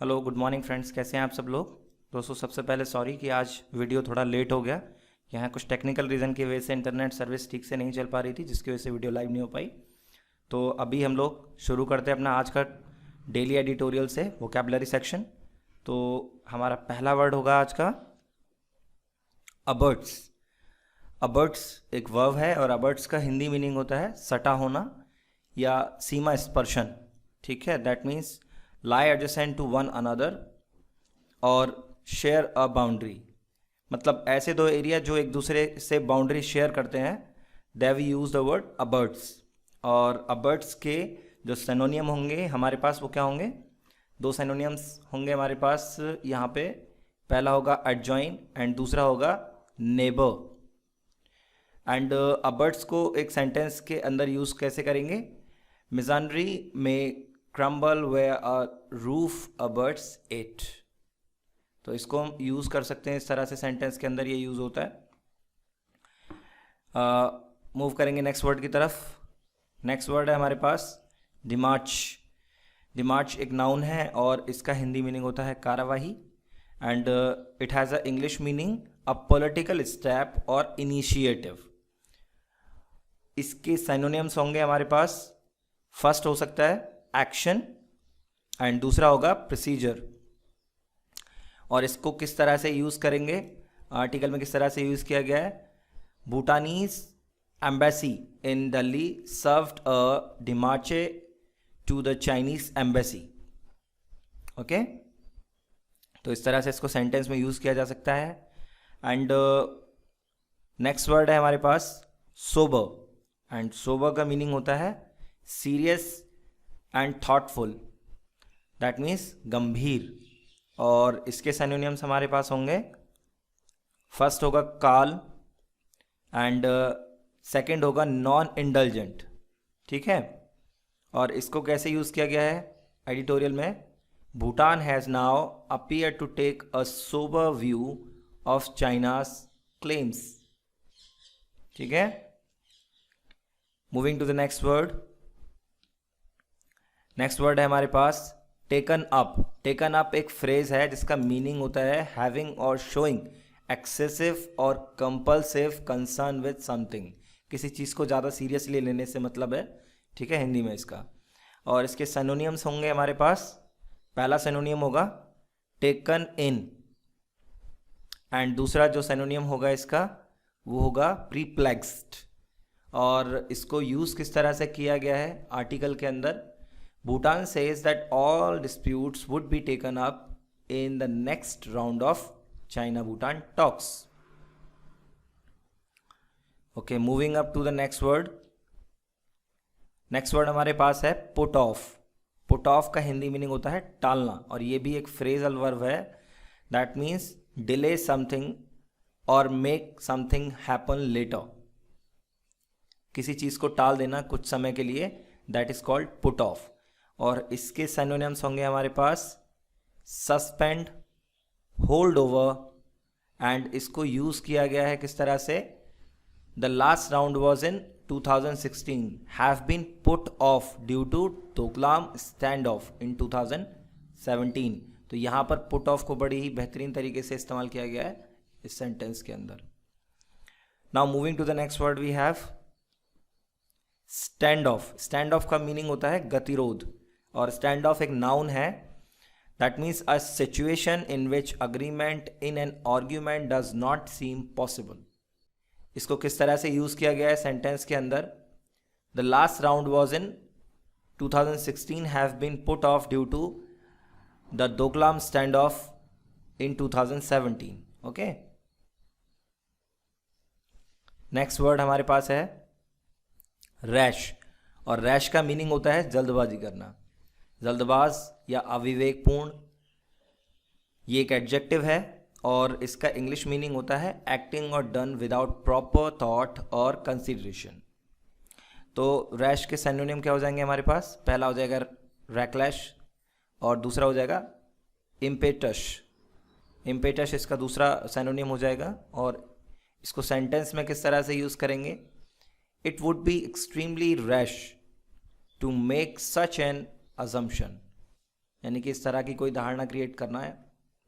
Hello good morning friends, कैसे हैं आप सब लोग। दोस्तों सबसे पहले सॉरी कि आज वीडियो थोड़ा लेट हो गया। यहाँ कुछ टेक्निकल रीज़न की वजह से इंटरनेट सर्विस ठीक से नहीं चल पा रही थी, जिसकी वजह से वीडियो लाइव नहीं हो पाई। तो अभी हम लोग शुरू करते हैं अपना आज का डेली एडिटोरियल से वोकैबुलरी सेक्शन। तो हमारा पहला वर्ड होगा आज का अबर्ट्स। अबर्ट्स एक वर्ब है और अबर्ट्स का हिंदी मीनिंग होता है सटा होना या सीमा स्पर्शन। ठीक है, that means lie adjacent to one another और शेयर अ बाउंड्री। मतलब ऐसे दो एरिया जो एक दूसरे से बाउंड्री शेयर करते हैं, दे वी यूज द वर्ड अबर्ट्स। और अबर्ट्स के जो सिनोनियम होंगे हमारे पास वो क्या होंगे, दो सिनोनियम्स होंगे हमारे पास यहाँ पे। पहला होगा एडजॉइन एंड दूसरा होगा नेबर। एंड अबर्ट्स को एक सेंटेंस के अंदर यूज कैसे करेंगे, मिजनरी में crumble way a roof abuts it. तो इसको हम यूज़ कर सकते हैं इस तरह से, सेंटेंस के अंदर ये यूज़ होता है। मूव करेंगे नेक्स्ट वर्ड की तरफ। नेक्स्ट वर्ड है हमारे पास डिमार्च। डिमार्च एक नाउन है और इसका हिंदी मीनिंग होता है कार्यवाही। And it has a English meaning a political step और इनिशिएटिव। इसके सिनोनिम्स होंगे हमारे पास, फर्स्ट हो सकता है एक्शन एंड दूसरा होगा प्रोसीजर। और इसको किस तरह से यूज़ करेंगे, आर्टिकल में किस तरह से यूज़ किया गया है। Bhutanese embassy in Delhi served a demarche to the Chinese embassy. Okay, तो इस तरह से इसको सेंटेंस में यूज़ किया जा सकता है। एंड नेक्स्ट वर्ड है हमारे पास सोबर। एंड सोबर का मीनिंग होता है serious and thoughtful, that means गंभीर। और इसके सिनोनिम्स हमारे पास होंगे, फर्स्ट होगा काल एंड सेकंड होगा नॉन इंडल्जेंट। ठीक है, और इसको कैसे यूज़ किया गया है एडिटोरियल में, Bhutan has now appear to take a sober view of China's claims. ठीक है, moving to the next word. Next word है हमारे पास टेकन अप। टेकन अप एक फ्रेज है जिसका मीनिंग होता है हैविंग और शोइंग एक्सेसिव और कंपल्सिव कंसर्न विद समथिंग। किसी चीज़ को ज़्यादा सीरियसली लेने से मतलब है, ठीक है, हिंदी में इसका। और इसके सिनोनिम्स होंगे हमारे पास, पहला सिनोनियम होगा टेकन इन एंड दूसरा जो सिनोनियम होगा इसका वो होगा प्रीप्लेक्स्ड। और इसको यूज़ किस तरह से किया गया है आर्टिकल के अंदर, Bhutan says that all disputes would be taken up in the next round of China-Bhutan talks. Okay, moving up to the next word. Next word हमारे पास है put off. Put off का हिंदी मीनिंग होता है टालना, और ये भी एक फ्रेजल वर्ब है। That means delay something or make something happen later. किसी चीज़ को टाल देना कुछ समय के लिए, that is called put off. और इसके सिनोनिम्स होंगे हमारे पास सस्पेंड, होल्ड ओवर। एंड इसको यूज़ किया गया है किस तरह से, the last round was in 2016 have been put off due to Doklam stand off in 2017। तो यहाँ पर पुट ऑफ को बड़ी ही बेहतरीन तरीके से इस्तेमाल किया गया है इस सेंटेंस के अंदर। Now moving to the next word we have stand off. Stand off का मीनिंग होता है गतिरोध, और स्टैंड ऑफ एक नाउन है। That means a situation in which agreement in an argument does not seem possible. इसको किस तरह से यूज़ किया गया है सेंटेंस के अंदर, the last round was in 2016 have been put off due to the Doklam stand off in 2017। Okay, next word हमारे पास है रैश। और रैश का मीनिंग होता है जल्दबाजी करना, जल्दबाज या अविवेकपूर्ण। ये एक एडजेक्टिव है और इसका इंग्लिश मीनिंग होता है एक्टिंग और डन विदाउट प्रॉपर थॉट और कंसिडरेशन। तो रैश के सिनोनिम क्या हो जाएंगे हमारे पास, पहला हो जाएगा रैकलैश और दूसरा हो जाएगा इम्पेटश। इम्पेटश इसका दूसरा सिनोनिम हो जाएगा। और इसको सेंटेंस में किस तरह से यूज़ करेंगे, it would be extremely rash to make such an assumption. यानी कि इस तरह की कोई धारणा क्रिएट करना है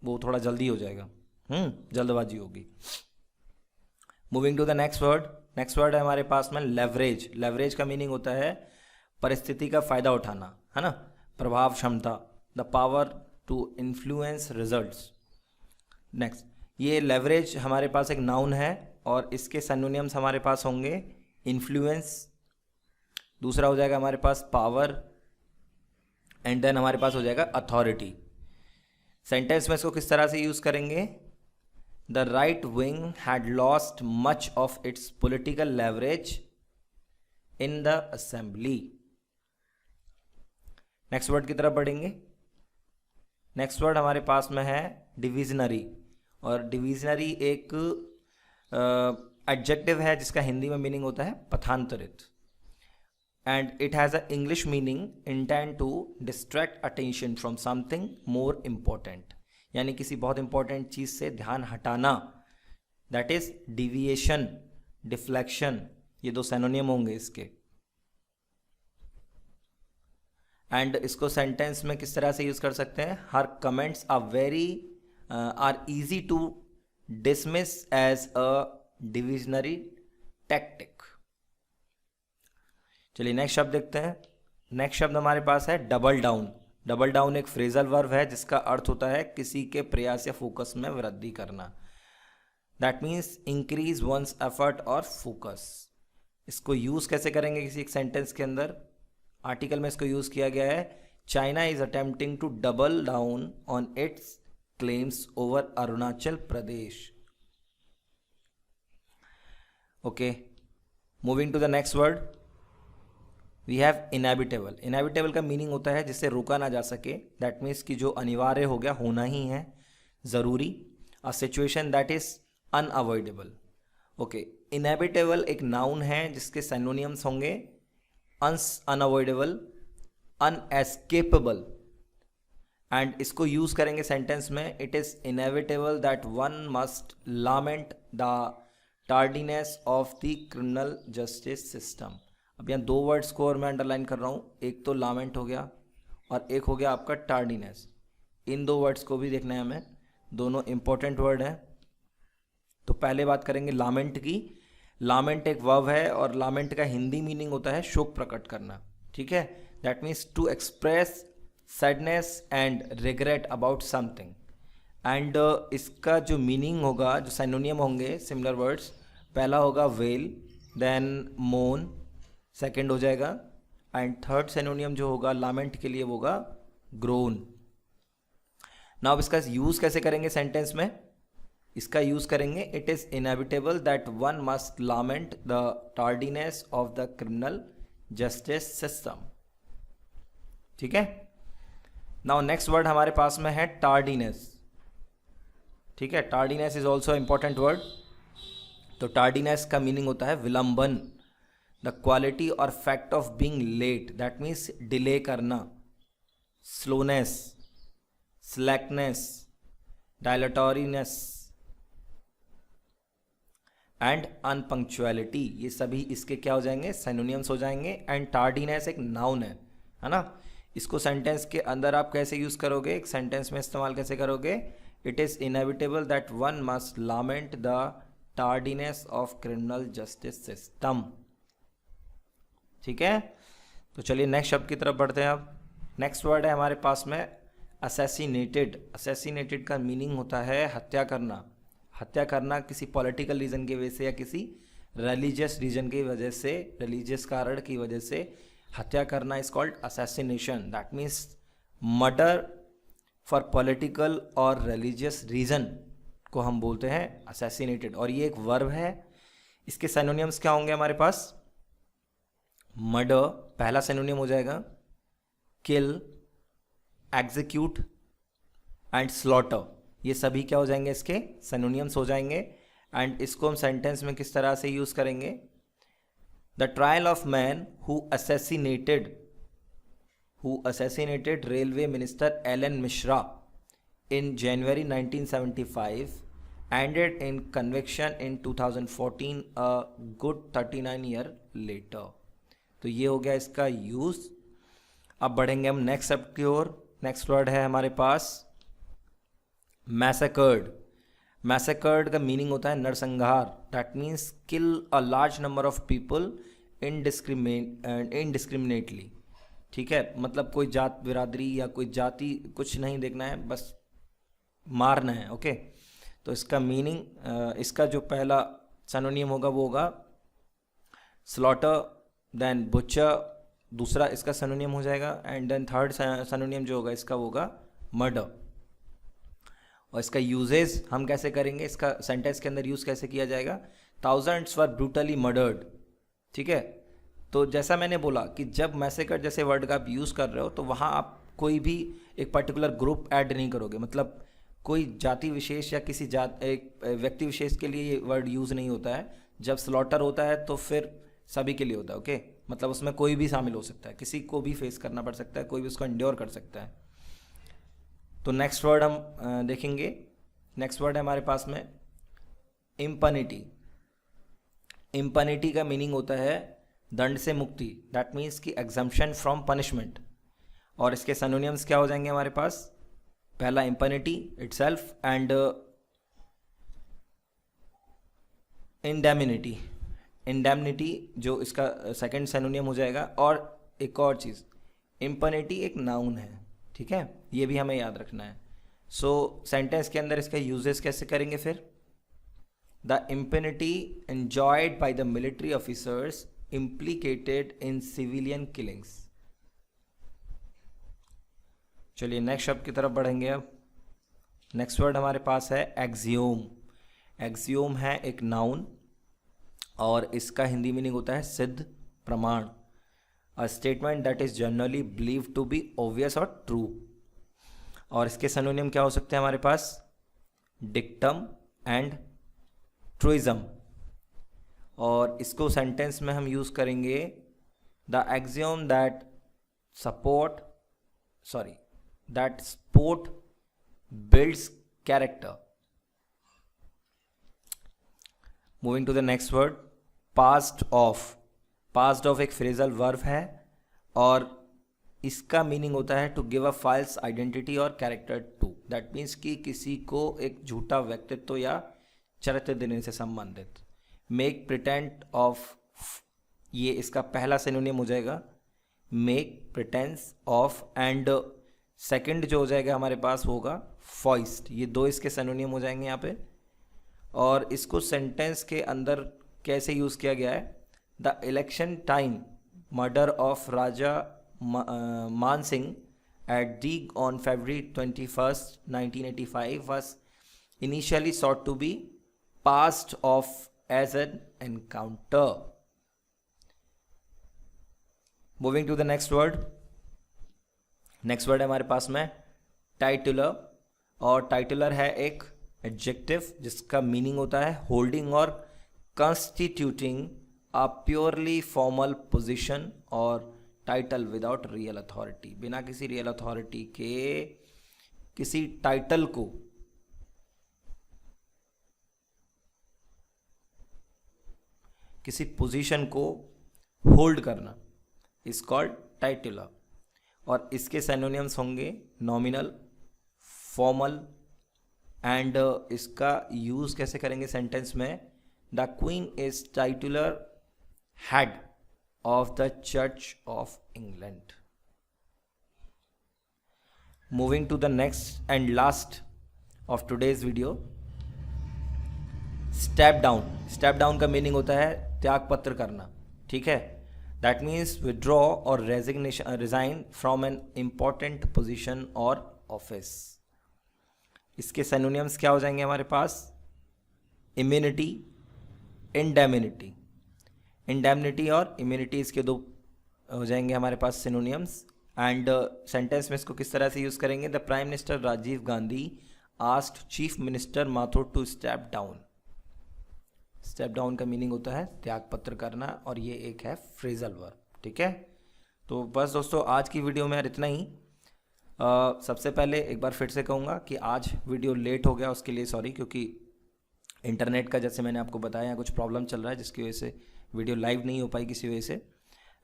वो थोड़ा जल्दी हो जाएगा, जल्दबाजी होगी। Moving to the next word है हमारे पास में लेवरेज। लेवरेज का मीनिंग होता है परिस्थिति का फायदा उठाना, है ना, प्रभाव क्षमता, the power to influence results. Next, ये लेवरेज हमारे पास एक नाउन है और इसके सिनोनिम्स हमारे पास होंगे इन्फ्लुएंस, दूसरा हो जाएगा हमारे पास पावर, एंड देन हमारे पास हो जाएगा अथॉरिटी। सेंटेंस में इसको किस तरह से यूज करेंगे? The right wing had lost much of its political leverage in the assembly. Next word की तरफ बढ़ेंगे। नेक्स्ट वर्ड हमारे पास में है डिविजनरी, और डिविजनरी एक एडजेक्टिव है जिसका हिंदी में मीनिंग होता है पथांतरित, and it has a English meaning intend to distract attention from something more important, यानी किसी बहुत इंपॉर्टेंट चीज़ से ध्यान हटाना, दैट इज डिविएशन, डिफ्लेक्शन, ये दो सिनोनिम होंगे इसके। एंड इसको सेंटेंस में किस तरह से यूज कर सकते हैं? Her comments are easy to dismiss as a diversionary tactic. चलिए नेक्स्ट शब्द देखते हैं। नेक्स्ट शब्द हमारे पास है डबल डाउन। डबल डाउन एक फ्रेजल वर्ब है जिसका अर्थ होता है किसी के प्रयास या फोकस में वृद्धि करना, that means increase one's effort और फोकस। इसको यूज कैसे करेंगे किसी एक सेंटेंस के अंदर? आर्टिकल में इसको यूज किया गया है, China is attempting to double down on its claims over Arunachal Pradesh. Okay, moving to the next word, we have inevitable. Inevitable का मीनिंग होता है जिससे रोका ना जा सके, दैट मीन्स कि जो अनिवार्य हो गया, होना ही है, ज़रूरी। A situation that is unavoidable. Okay, inevitable एक नाउन है जिसके सिनोनिम्स होंगे अनअवॉइडेबल, अनएस्केपेबल, एंड इसको यूज करेंगे सेंटेंस में, it is inevitable that one must lament the tardiness of the criminal justice system. अब यहाँ दो वर्ड्स को और मैं अंडरलाइन कर रहा हूँ, एक तो लामेंट हो गया और एक हो गया आपका टार्डीनेस। इन दो वर्ड्स को भी देखना है हमें, दोनों इंपॉर्टेंट वर्ड हैं। तो पहले बात करेंगे लामेंट की। लामेंट एक वर्ब है और लामेंट का हिंदी मीनिंग होता है शोक प्रकट करना, ठीक है, that means to express sadness and regret about something. And इसका जो मीनिंग होगा, जो सिनोनिम होंगे सिमिलर वर्ड्स, पहला होगा वेल, देन मोन, सेकेंड हो जाएगा, एंड थर्ड सिनोनियम जो होगा लामेंट के लिए वो होगा ग्रोन। नाउ इसका यूज कैसे करेंगे सेंटेंस में? इसका यूज करेंगे, it is inevitable that one must lament the tardiness of the criminal justice system, ठीक है। नाउ नेक्स्ट वर्ड हमारे पास में है टार्डीनेस, ठीक है। Tardiness is also important word. तो टार्डीनेस का मीनिंग होता है विलंबन, द क्वालिटी और fact of being late, that means delay करना, slowness, slackness, dilatoriness and unpunctuality, ये सभी इसके क्या हो जाएंगे? सिनोनिम्स हो जाएंगे। एंड टार्डीनेस एक नाउन है ना। इसको सेंटेंस के अंदर आप कैसे यूज करोगे, एक सेंटेंस में इस्तेमाल कैसे करोगे? It is inevitable that one must lament the tardiness of criminal justice system, ठीक है। तो चलिए नेक्स्ट शब्द की तरफ बढ़ते हैं। अब नेक्स्ट वर्ड है हमारे पास में असैसिनेटेड। असैसिनेटेड का मीनिंग होता है हत्या करना। हत्या करना किसी पॉलिटिकल रीजन की वजह से या किसी रिलीजियस रीजन की वजह से, रिलीजियस कारण की वजह से हत्या करना is called assassination, that means murder for political और रिलीजियस रीजन को हम बोलते हैं असैसिनेटेड। और ये एक वर्ब है। इसके सिनोनिम्स क्या होंगे हमारे पास? मर्डर पहला सिनोनिम हो जाएगा, किल, एग्जीक्यूट एंड स्लॉटर, ये सभी क्या हो जाएंगे? इसके सिनोनिम्स हो जाएंगे। एंड इसको हम सेंटेंस में किस तरह से यूज करेंगे? The trial of man who assassinated railway minister L N Mishra in January 1975 ended in conviction in 2014, a good 39 year later। तो ये हो गया इसका यूज। अब बढ़ेंगे हम नेक्स्ट शब्द की ओर। नेक्स्ट वर्ड है हमारे पास मैसेकर्ड। मैसेकर्ड का मीनिंग होता है नरसंहार। That means kill a large number of people indiscriminately. ठीक है, मतलब कोई जात बिरादरी या कोई जाति कुछ नहीं देखना है, बस मारना है। ओके, तो इसका मीनिंग, इसका जो पहला सिनोनिम होगा वो होगा स्लॉटर, देन बुचर दूसरा इसका सिनोनिम हो जाएगा, एंड देन थर्ड सिनोनिम जो होगा इसका वो होगा मर्डर। और इसका यूजेस हम कैसे करेंगे, इसका सेंटेंस के अंदर यूज़ कैसे किया जाएगा, थाउजेंड्स वर ब्रूटली मर्डर्ड। ठीक है, तो जैसा मैंने बोला कि जब मैसेकर जैसे वर्ड का आप यूज़ कर रहे हो तो वहाँ आप कोई भी एक पर्टिकुलर ग्रुप ऐड नहीं करोगे, मतलब कोई जाति विशेष या किसी एक व्यक्ति विशेष के लिए ये वर्ड यूज़ नहीं होता है। जब स्लॉटर होता है तो फिर सभी के लिए होता है। ओके, मतलब उसमें कोई भी शामिल हो सकता है, किसी को भी फेस करना पड़ सकता है, कोई भी उसको इंड्योर कर सकता है। तो नेक्स्ट वर्ड हम देखेंगे। नेक्स्ट वर्ड है हमारे पास में इम्पनिटी। इम्पनिटी का मीनिंग होता है दंड से मुक्ति। दैट मीन्स कि एग्जम्पशन फ्रॉम पनिशमेंट। और इसके सिनोनिम्स क्या हो जाएंगे हमारे पास, पहला इम्पनिटी इटसेल्फ एंड इंडेमिनिटी। इंडेमिनिटी जो इसका सेकंड सिनोनिम हो जाएगा। और एक और चीज़, इम्पनिटी एक नाउन है। ठीक है, ये भी हमें याद रखना है। सो सेंटेंस के अंदर इसका यूजेस कैसे करेंगे फिर, the impunity enjoyed by the military officers implicated in civilian killings। चलिए नेक्स्ट शब्द की तरफ बढ़ेंगे। अब नेक्स्ट वर्ड हमारे पास है एक्सियोम। एक्सियोम है एक नाउन और इसका हिंदी मीनिंग होता है सिद्ध प्रमाण। A statement that is generally believe to be obvious और ट्रू। और इसके सिनोनिम क्या हो सकते हैं हमारे पास, डिक्टम एंड ट्रूइज्म। और इसको सेंटेंस में हम यूज़ करेंगे the axiom that support that sport builds character. Moving to the next word, passed off. Passed off एक फ्रेजल वर्ब है और इसका मीनिंग होता है to give a false identity और कैरेक्टर टू। दैट मीन्स कि किसी को एक झूठा व्यक्तित्व या चरित्र देने से संबंधित। मेक प्रिटेंट ऑफ, ये इसका पहला सिनोनिम हो जाएगा make pretence of, and second जो हो जाएगा हमारे पास होगा फॉइस्ट। ये दो इसके सिनोनिम हो जाएंगे यहाँ पे। और इसको सेंटेंस के अंदर कैसे यूज़ किया गया है, the election time murder of Raja Man Singh at the on February 21st, 1985 was initially sought to be passed off as an encounter। Moving to the next word, next word है हमारे पास में टाइटुलर। और टाइटुलर है एक एडजेक्टिव जिसका मीनिंग होता है holding और constituting a purely formal position और टाइटल विदाउट रियल अथॉरिटी। बिना किसी रियल अथॉरिटी के किसी टाइटल को किसी पोजीशन को होल्ड करना इज कॉल्ड टाइटुलर। और इसके सिनोनिम्स होंगे नॉमिनल, फॉर्मल, एंड इसका यूज कैसे करेंगे सेंटेंस में, the queen is titular head of the church of England. Moving to the next and last of today's video, step down. Step down का meaning होता है त्यागपत्र करना। ठीक है, दैट मीन्स विड्रॉ और resignation, resign from an important position और office. इसके सिनोनिम्स क्या हो जाएंगे हमारे पास, इम्यूनिटी, इंडेमिनिटी। इंडेमिनिटी और इम्यूनिटी इसके दो हो जाएंगे हमारे पास सिनोनिम्स। एंड सेंटेंस में इसको किस तरह से यूज करेंगे, the prime minister Rajiv Gandhi asked chief minister Mathur to step down. Step down का मीनिंग होता है त्यागपत्र करना और ये एक है फ्रेजल वर्ब। ठीक है, तो बस दोस्तों आज की वीडियो में इतना ही। सबसे पहले एक बार फिर से कहूँगा कि आज वीडियो लेट हो गया, उसके लिए सॉरी, क्योंकि इंटरनेट का जैसे मैंने आपको बताया कुछ प्रॉब्लम चल रहा है जिसकी वजह से वीडियो लाइव नहीं हो पाई किसी वजह से।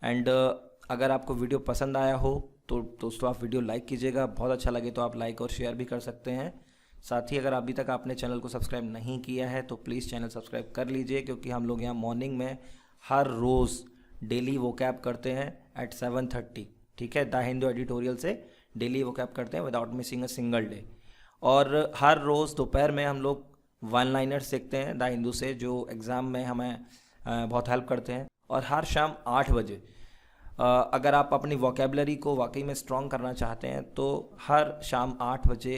एंड अगर आपको वीडियो पसंद आया हो तो दोस्तों आप वीडियो लाइक कीजिएगा, बहुत अच्छा लगे तो आप लाइक और शेयर भी कर सकते हैं। साथ ही अगर अभी तक आपने चैनल को सब्सक्राइब नहीं किया है तो प्लीज़ चैनल सब्सक्राइब कर लीजिए, क्योंकि हम लोग यहाँ मॉर्निंग में हर रोज़ डेली वोकैब करते हैं एट 7:30, ठीक है। द हिंदू एडिटोरियल से डेली वोकैब करते हैं without missing a single day. और हर रोज़ दोपहर में हम लोग वन लाइनर सीखते हैं द हिंदू से, जो एग्ज़ाम में हमें बहुत हेल्प करते हैं। और हर शाम 8 बजे अगर आप अपनी वोकेबलरी को वाकई में स्ट्रॉन्ग करना चाहते हैं तो हर शाम 8 बजे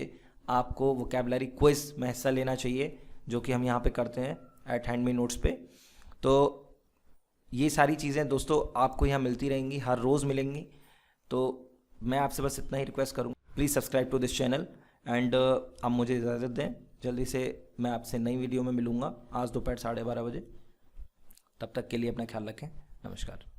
आपको वोकेबलरी क्विज़ में हिस्सा लेना चाहिए, जो कि हम यहाँ पे करते हैं एट हैंडमी नोट्स पे। तो ये सारी चीज़ें दोस्तों आपको यहाँ मिलती रहेंगी, हर रोज़ मिलेंगी। तो मैं आपसे बस इतना ही रिक्वेस्ट करूँगा, please subscribe to this channel and आप मुझे इजाज़त दें। जल्दी से मैं आपसे नई वीडियो में मिलूँगा आज दोपहर 12:30 बजे। तब तक के लिए अपना ख्याल रखें। नमस्कार।